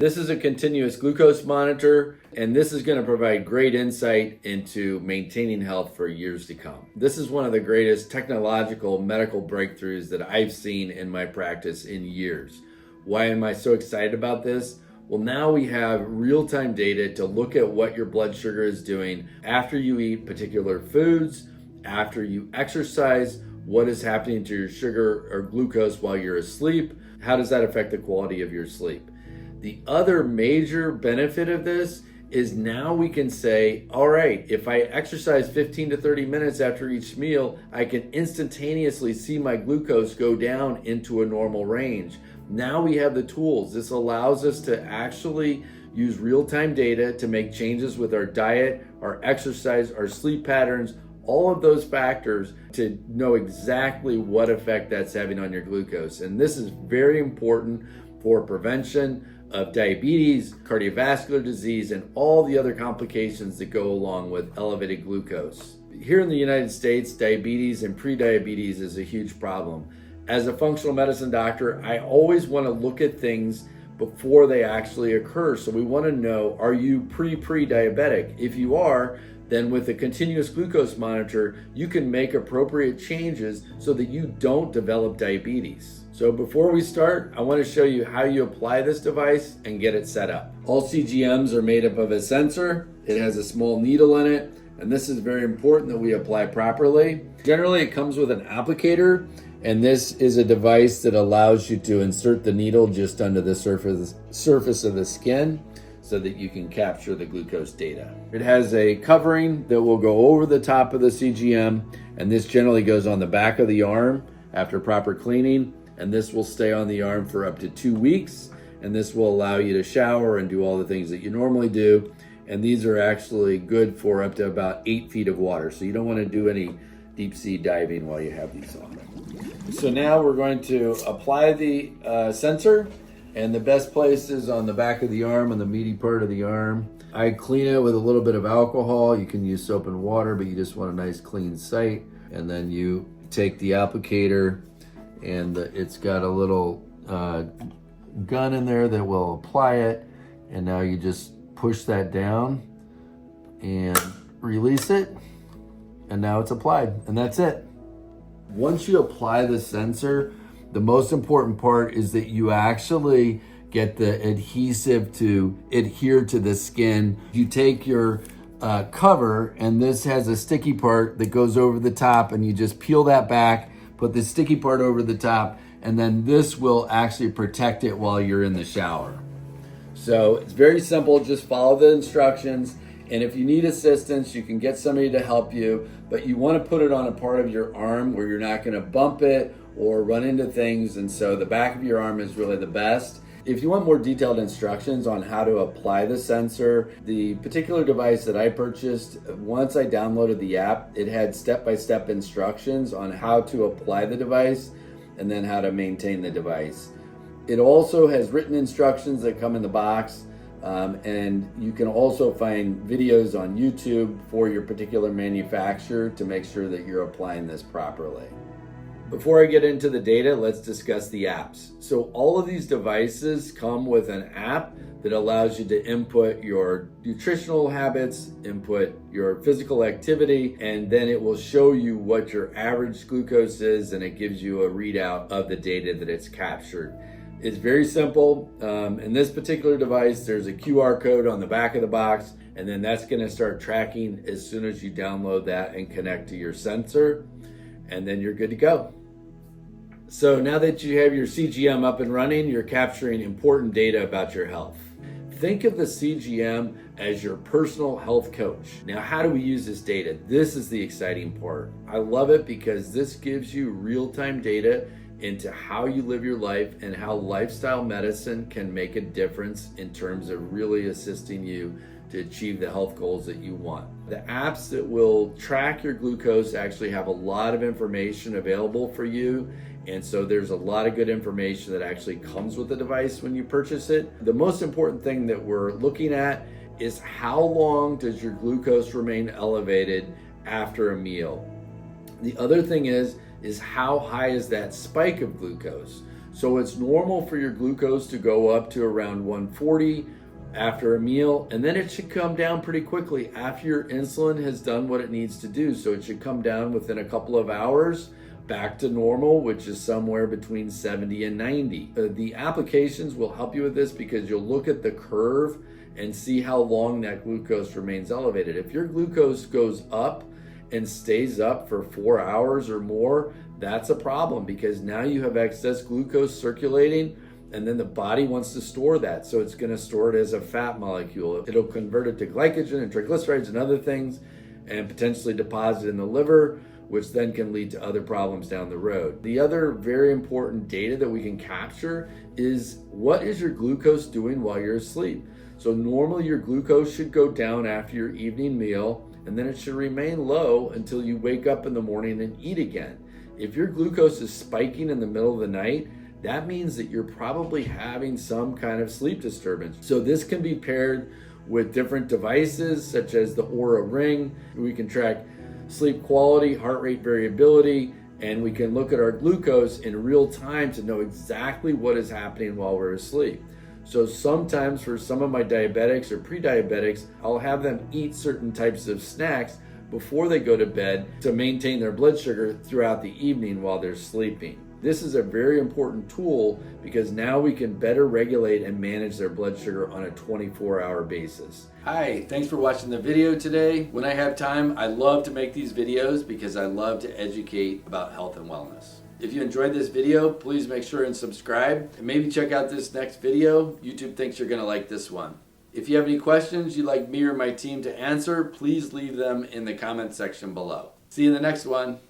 This is a continuous glucose monitor, and this is going to provide great insight into maintaining health for years to come. This is one of the greatest technological medical breakthroughs that I've seen in my practice in years. Why am I so excited about this? Well, now we have real-time data to look at what your blood sugar is doing after you eat particular foods, after you exercise, what is happening to your sugar or glucose while you're asleep, how does that affect the quality of your sleep. The other major benefit of this is now we can say, all right, if I exercise 15 to 30 minutes after each meal, I can instantaneously see my glucose go down into a normal range. Now we have the tools. This allows us to actually use real-time data to make changes with our diet, our exercise, our sleep patterns, all of those factors to know exactly what effect that's having on your glucose. And this is very important for prevention of diabetes, cardiovascular disease, and all the other complications that go along with elevated glucose. Here in the United States, diabetes and pre-diabetes is a huge problem. As a functional medicine doctor, I always want to look at things before they actually occur. So we want to know, are you pre-diabetic? If you are, then with a continuous glucose monitor, you can make appropriate changes so that you don't develop diabetes. So before we start, I want to show you how you apply this device and get it set up. All CGMs are made up of a sensor. It has a small needle in it, and this is very important that we apply properly. Generally, it comes with an applicator, and this is a device that allows you to insert the needle just under the surface of the skin so that you can capture the glucose data. It has a covering that will go over the top of the CGM, and this generally goes on the back of the arm after proper cleaning, and this will stay on the arm for up to 2 weeks, and this will allow you to shower and do all the things that you normally do. And these are actually good for up to about 8 feet of water, so you don't want to do any deep sea diving while you have these on. So now we're going to apply the sensor, and the best place is on the back of the arm, on the meaty part of the arm. I clean it with a little bit of alcohol. You can use soap and water, but you just want a nice clean site. And then you take the applicator, and it's got a little gun in there that will apply it. And now you just push that down and release it. And now it's applied, and that's it. Once you apply the sensor, the most important part is that you actually get the adhesive to adhere to the skin. You take your cover, and this has a sticky part that goes over the top, and you just peel that back, put the sticky part over the top, and then this will actually protect it while you're in the shower. So it's very simple, just follow the instructions. And if you need assistance, you can get somebody to help you, but you want to put it on a part of your arm where you're not going to bump it or run into things. And so the back of your arm is really the best. If you want more detailed instructions on how to apply the sensor, the particular device that I purchased, once I downloaded the app, it had step-by-step instructions on how to apply the device and then how to maintain the device. It also has written instructions that come in the box. And you can also find videos on YouTube for your particular manufacturer to make sure that you're applying this properly. Before I get into the data, let's discuss the apps. So all of these devices come with an app that allows you to input your nutritional habits, input your physical activity, and then it will show you what your average glucose is, and it gives you a readout of the data that it's captured. It's very simple. In this particular device, there's a QR code on the back of the box, and then that's going to start tracking as soon as you download that and connect to your sensor, and then you're good to go. So now that you have your CGM up and running, you're capturing important data about your health. Think of the CGM as your personal health coach. Now, how do we use this data? This is the exciting part. I love it because this gives you real-time data into how you live your life and how lifestyle medicine can make a difference in terms of really assisting you to achieve the health goals that you want. The apps that will track your glucose actually have a lot of information available for you. And so there's a lot of good information that actually comes with the device when you purchase it. The most important thing that we're looking at is how long does your glucose remain elevated after a meal. The other thing is how high is that spike of glucose? So it's normal for your glucose to go up to around 140 after a meal, and then it should come down pretty quickly after your insulin has done what it needs to do. So it should come down within a couple of hours back to normal, which is somewhere between 70 and 90. The applications will help you with this because you'll look at the curve and see how long that glucose remains elevated. If your glucose goes up and stays up for 4 hours or more, that's a problem because now you have excess glucose circulating, and then the body wants to store that. So it's going to store it as a fat molecule. It'll convert it to glycogen and triglycerides and other things and potentially deposit in the liver, which then can lead to other problems down the road. The other very important data that we can capture is what is your glucose doing while you're asleep? So normally your glucose should go down after your evening meal, and then it should remain low until you wake up in the morning and eat again. If your glucose is spiking in the middle of the night, that means that you're probably having some kind of sleep disturbance. So this can be paired with different devices such as the Oura Ring. We can track sleep quality, heart rate variability, and we can look at our glucose in real time to know exactly what is happening while we're asleep. So sometimes for some of my diabetics or pre-diabetics, I'll have them eat certain types of snacks before they go to bed to maintain their blood sugar throughout the evening while they're sleeping. This is a very important tool because now we can better regulate and manage their blood sugar on a 24-hour basis. Hi, thanks for watching the video today. When I have time, I love to make these videos because I love to educate about health and wellness. If you enjoyed this video, please make sure and subscribe and maybe check out this next video. YouTube thinks you're gonna like this one. If you have any questions you'd like me or my team to answer, please leave them in the comment section below. See you in the next one.